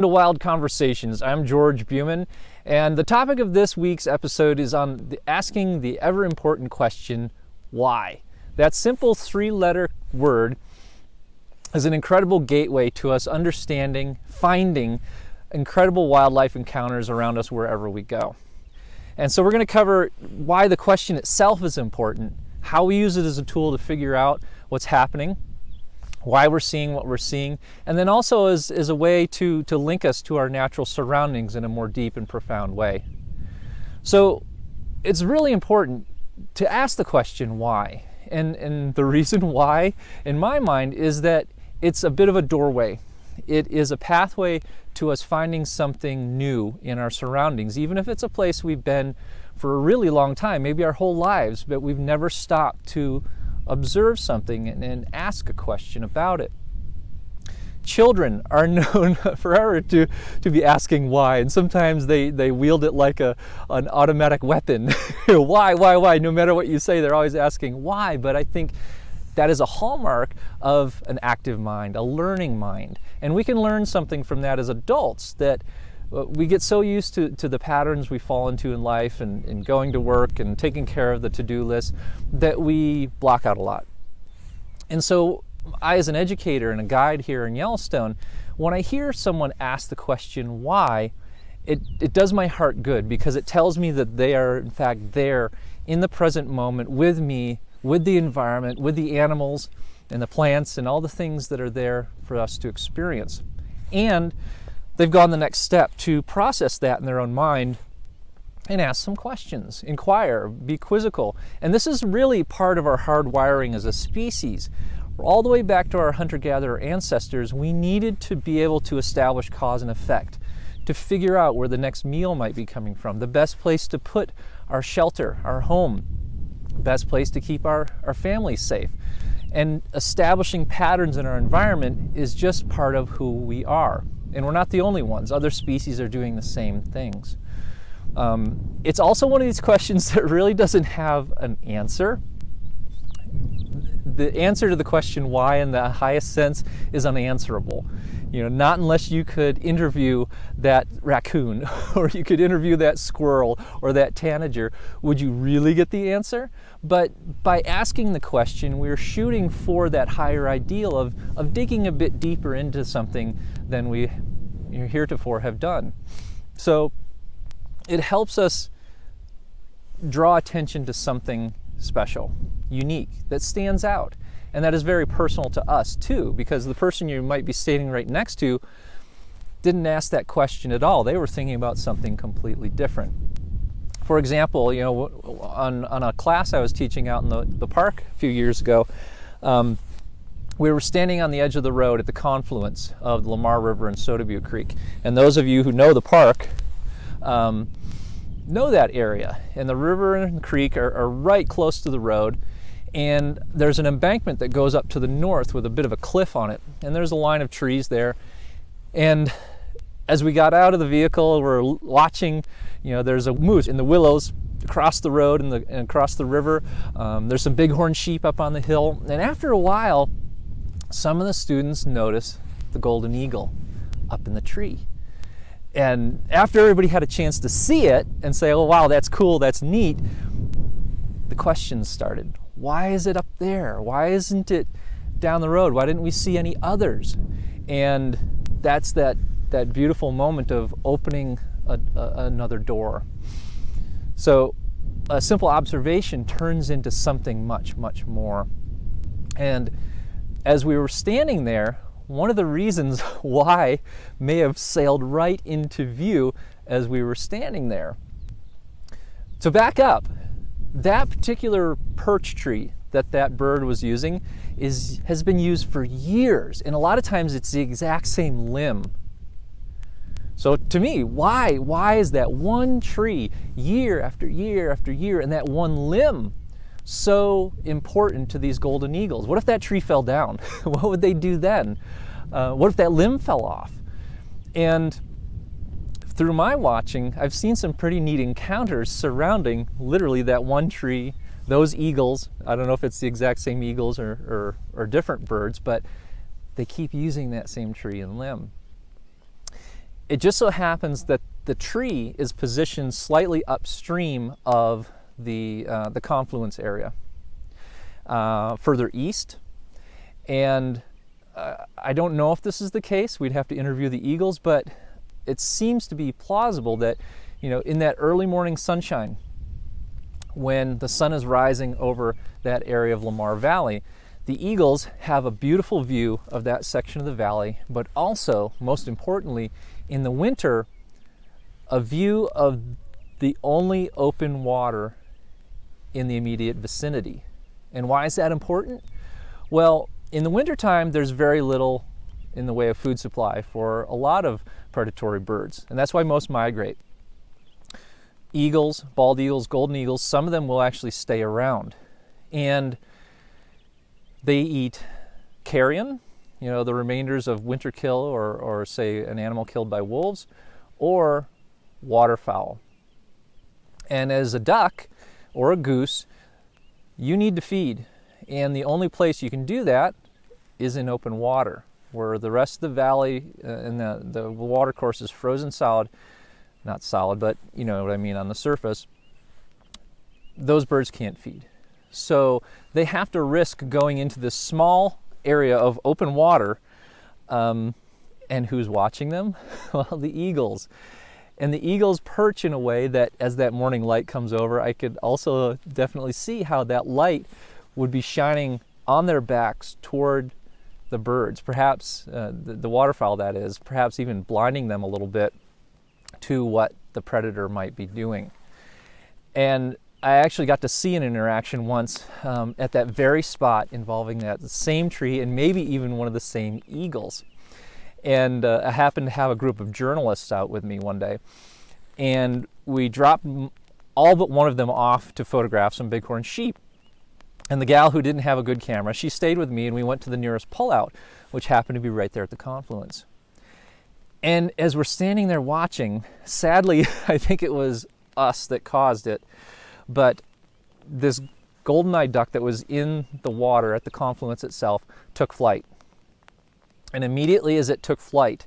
To Wild Conversations. I'm George Buman, and the topic of this week's episode is on asking the ever important question, why? That simple three-letter word is an incredible gateway to us understanding, finding incredible wildlife encounters around us wherever we go. And so we're going to cover why the question itself is important, how we use it as a tool to figure out what's happening, why we're seeing what we're seeing, and then also as a way to link us to our natural surroundings in a more deep and profound way. So it's really important to ask the question why. And the reason why, in my mind, is that it's a bit of a doorway. It is a pathway to us finding something new in our surroundings, even if it's a place we've been for a really long time, maybe our whole lives, but we've never stopped to observe something and ask a question about it. Children are known forever to be asking why, and sometimes they wield it like an automatic weapon. Why? No matter what you say, they're always asking why. But I think that is a hallmark of an active mind, a learning mind. And we can learn something from that as adults, that we get so used to the patterns we fall into in life and going to work and taking care of the to-do list that we block out a lot. And so I, as an educator and a guide here in Yellowstone, when I hear someone ask the question why, it does my heart good, because it tells me that they are in fact there in the present moment with me, with the environment, with the animals and the plants and all the things that are there for us to experience. And they've gone the next step to process that in their own mind and ask some questions, inquire, be quizzical. And this is really part of our hardwiring as a species. All the way back to our hunter-gatherer ancestors, we needed to be able to establish cause and effect, to figure out where the next meal might be coming from, the best place to put our shelter, our home, best place to keep our families safe. And establishing patterns in our environment is just part of who we are. And we're not the only ones. Other species are doing the same things. It's also one of these questions that really doesn't have an answer. The answer to the question why in the highest sense is unanswerable. Not unless you could interview that raccoon or you could interview that squirrel or that tanager, would you really get the answer? But by asking the question, we're shooting for that higher ideal of digging a bit deeper into something than we heretofore have done. So it helps us draw attention to something special, unique, that stands out. And that is very personal to us too, because the person you might be standing right next to didn't ask that question at all. They were thinking about something completely different. For example, on a class I was teaching out in the park a few years ago, we were standing on the edge of the road at the confluence of the Lamar River and Soda Butte Creek. And those of you who know the park know that area. And the river and the creek are right close to the road. And there's an embankment that goes up to the north with a bit of a cliff on it. And there's a line of trees there. And as we got out of the vehicle, we're watching, there's a moose in the willows across the road and across the river. There's some bighorn sheep up on the hill. And after a while, some of the students notice the golden eagle up in the tree. And after everybody had a chance to see it and say, oh wow, that's cool, that's neat, the questions started. Why is it up there? Why isn't it down the road? Why didn't we see any others? And that's that beautiful moment of opening another door. So a simple observation turns into something much, much more. And as we were standing there, one of the reasons why may have sailed right into view as we were standing there. To back up, that particular perch tree that bird was using has been used for years, and a lot of times it's the exact same limb. So to me, why is that one tree year after year after year and that one limb so important to these golden eagles? What if that tree fell down? What would they do then? What if that limb fell off? And through my watching, I've seen some pretty neat encounters surrounding literally that one tree, those eagles. I don't know if it's the exact same eagles or different birds, but they keep using that same tree and limb. It just so happens that the tree is positioned slightly upstream of the confluence area, further east. And I don't know if this is the case. We'd have to interview the eagles, but it seems to be plausible that, in that early morning sunshine, when the sun is rising over that area of Lamar Valley, the eagles have a beautiful view of that section of the valley, but also, most importantly, in the winter, a view of the only open water in the immediate vicinity. And why is that important? Well, in the wintertime, there's very little in the way of food supply for a lot of predatory birds, and that's why most migrate. Eagles, bald eagles, golden eagles, some of them will actually stay around. And they eat carrion, the remainders of winter kill or say an animal killed by wolves, or waterfowl. And as a duck or a goose, you need to feed. And the only place you can do that is in open water, where the rest of the valley and the water course is frozen solid. Not solid, but you know what I mean, on the surface. Those birds can't feed. So they have to risk going into this small area of open water. And who's watching them? Well, the eagles. And the eagles perch in a way that as that morning light comes over, I could also definitely see how that light would be shining on their backs toward the birds, perhaps the waterfowl, that is, perhaps even blinding them a little bit to what the predator might be doing. And I actually got to see an interaction once at that very spot involving that same tree and maybe even one of the same eagles. And I happened to have a group of journalists out with me one day, and we dropped all but one of them off to photograph some bighorn sheep. And the gal who didn't have a good camera, she stayed with me, and we went to the nearest pullout, which happened to be right there at the confluence. And as we're standing there watching, sadly, I think it was us that caused it, but this golden-eyed duck that was in the water at the confluence itself took flight. And immediately as it took flight,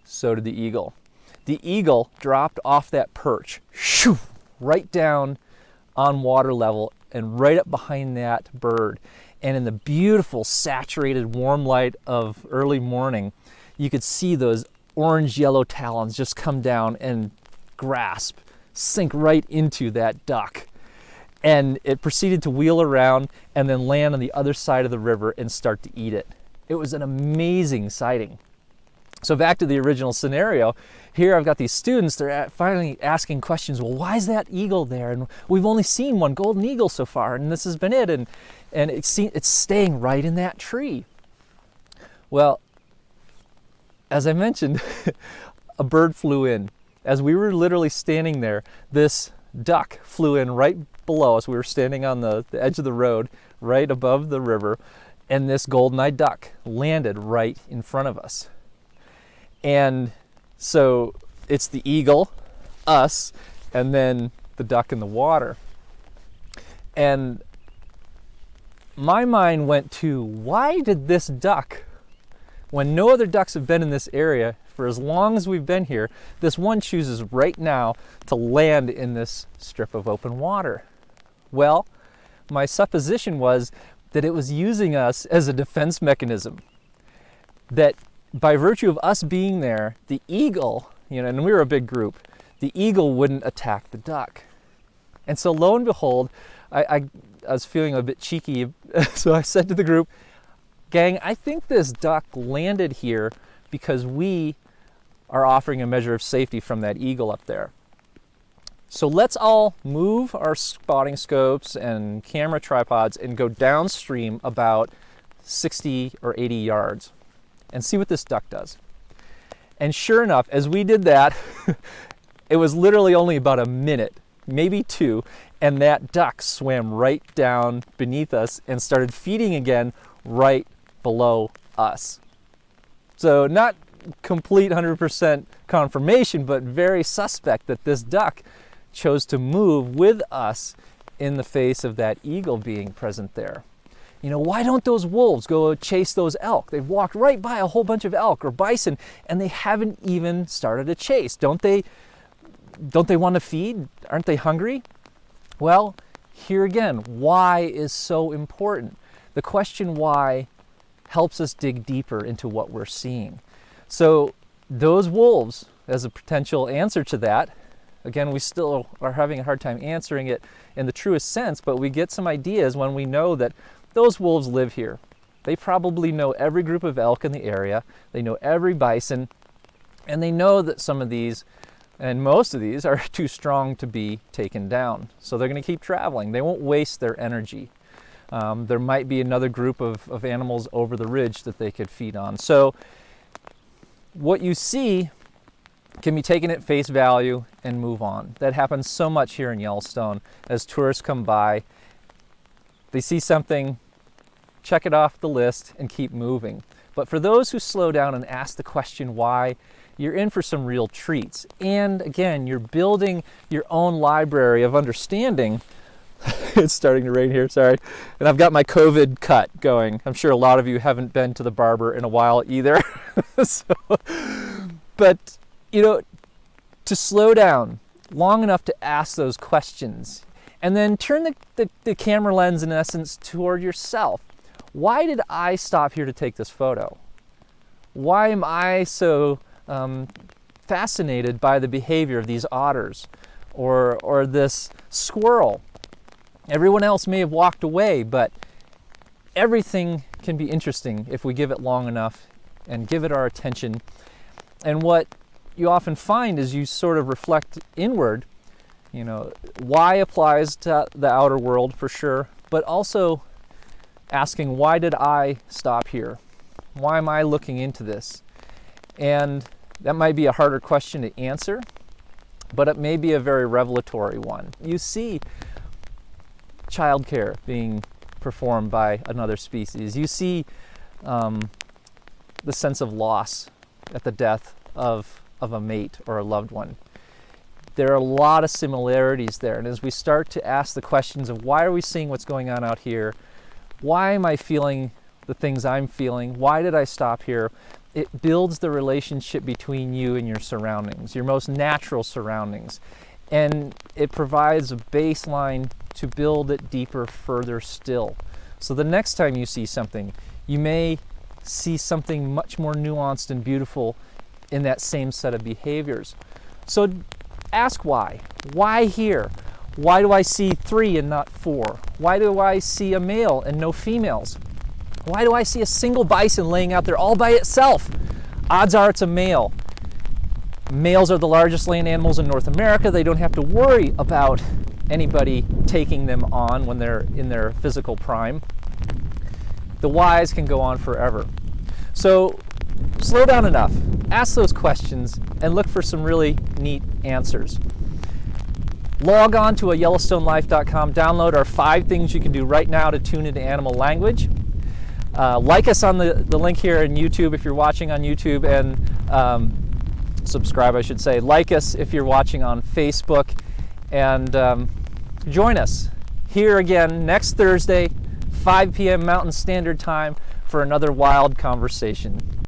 so did the eagle. The eagle dropped off that perch, shoo, right down on water level and right up behind that bird. And in the beautiful, saturated, warm light of early morning, you could see those orange-yellow talons just come down and sink right into that duck. And it proceeded to wheel around and then land on the other side of the river and start to eat it. It was an amazing sighting. So back to the original scenario, here I've got these students, they're finally asking questions, well, why is that eagle there? And we've only seen one golden eagle so far, and this has been it, and it's staying right in that tree. Well, as I mentioned, a bird flew in. As we were literally standing there, this duck flew in right below us. We were standing on the edge of the road, right above the river, and this golden-eyed duck landed right in front of us. And so it's the eagle, us, and then the duck in the water. And my mind went to, why did this duck, when no other ducks have been in this area for as long as we've been here, this one chooses right now to land in this strip of open water? Well, my supposition was that it was using us as a defense mechanism. That by virtue of us being there, the eagle, and we were a big group, the eagle wouldn't attack the duck. And so lo and behold, I was feeling a bit cheeky, so I said to the group, gang, I think this duck landed here because we are offering a measure of safety from that eagle up there. So let's all move our spotting scopes and camera tripods and go downstream about 60 or 80 yards and see what this duck does. And sure enough, as we did that, it was literally only about a minute, maybe two, and that duck swam right down beneath us and started feeding again right below us. So not complete 100% confirmation, but very suspect that this duck chose to move with us in the face of that eagle being present there. Why don't those wolves go chase those elk? They've walked right by a whole bunch of elk or bison, and they haven't even started a chase. Don't they want to feed? Aren't they hungry? Well, here again, why is so important. The question why helps us dig deeper into what we're seeing. So those wolves, as a potential answer to that, again, we still are having a hard time answering it in the truest sense, but we get some ideas when we know that those wolves live here. They probably know every group of elk in the area. They know every bison, and they know that some of these, and most of these, are too strong to be taken down. So they're going to keep traveling. They won't waste their energy. There might be another group of animals over the ridge that they could feed on. So what you see can be taken at face value and move on. That happens so much here in Yellowstone. As tourists come by, they see something, check it off the list, and keep moving. But for those who slow down and ask the question why, you're in for some real treats. And again, you're building your own library of understanding. It's starting to rain here, sorry. And I've got my COVID cut going. I'm sure a lot of you haven't been to the barber in a while either. But, to slow down long enough to ask those questions, and then turn the camera lens, in essence, toward yourself. Why did I stop here to take this photo? Why am I so fascinated by the behavior of these otters or this squirrel? Everyone else may have walked away, but everything can be interesting if we give it long enough and give it our attention. And what you often find is you sort of reflect inward. Why applies to the outer world for sure, but also asking, why did I stop here? Why am I looking into this? And that might be a harder question to answer, but it may be a very revelatory one. You see childcare being performed by another species. You see the sense of loss at the death of a mate or a loved one. There are a lot of similarities there. And as we start to ask the questions of why are we seeing what's going on out here? Why am I feeling the things I'm feeling? Why did I stop here? It builds the relationship between you and your surroundings, your most natural surroundings. And it provides a baseline to build it deeper, further still. So the next time you see something, you may see something much more nuanced and beautiful in that same set of behaviors. So ask why. Why here? Why do I see 3 and not 4? Why do I see a male and no females? Why do I see a single bison laying out there all by itself? Odds are it's a male. Males are the largest land animals in North America. They don't have to worry about anybody taking them on when they're in their physical prime. The whys can go on forever. So slow down enough, ask those questions, and look for some really neat answers. Log on to YellowstoneLife.com, download our 5 things you can do right now to tune into animal language. Like us on the link here in YouTube if you're watching on YouTube, and subscribe, I should say. Like us if you're watching on Facebook, and join us here again next Thursday, 5 p.m. Mountain Standard Time, for another wild conversation.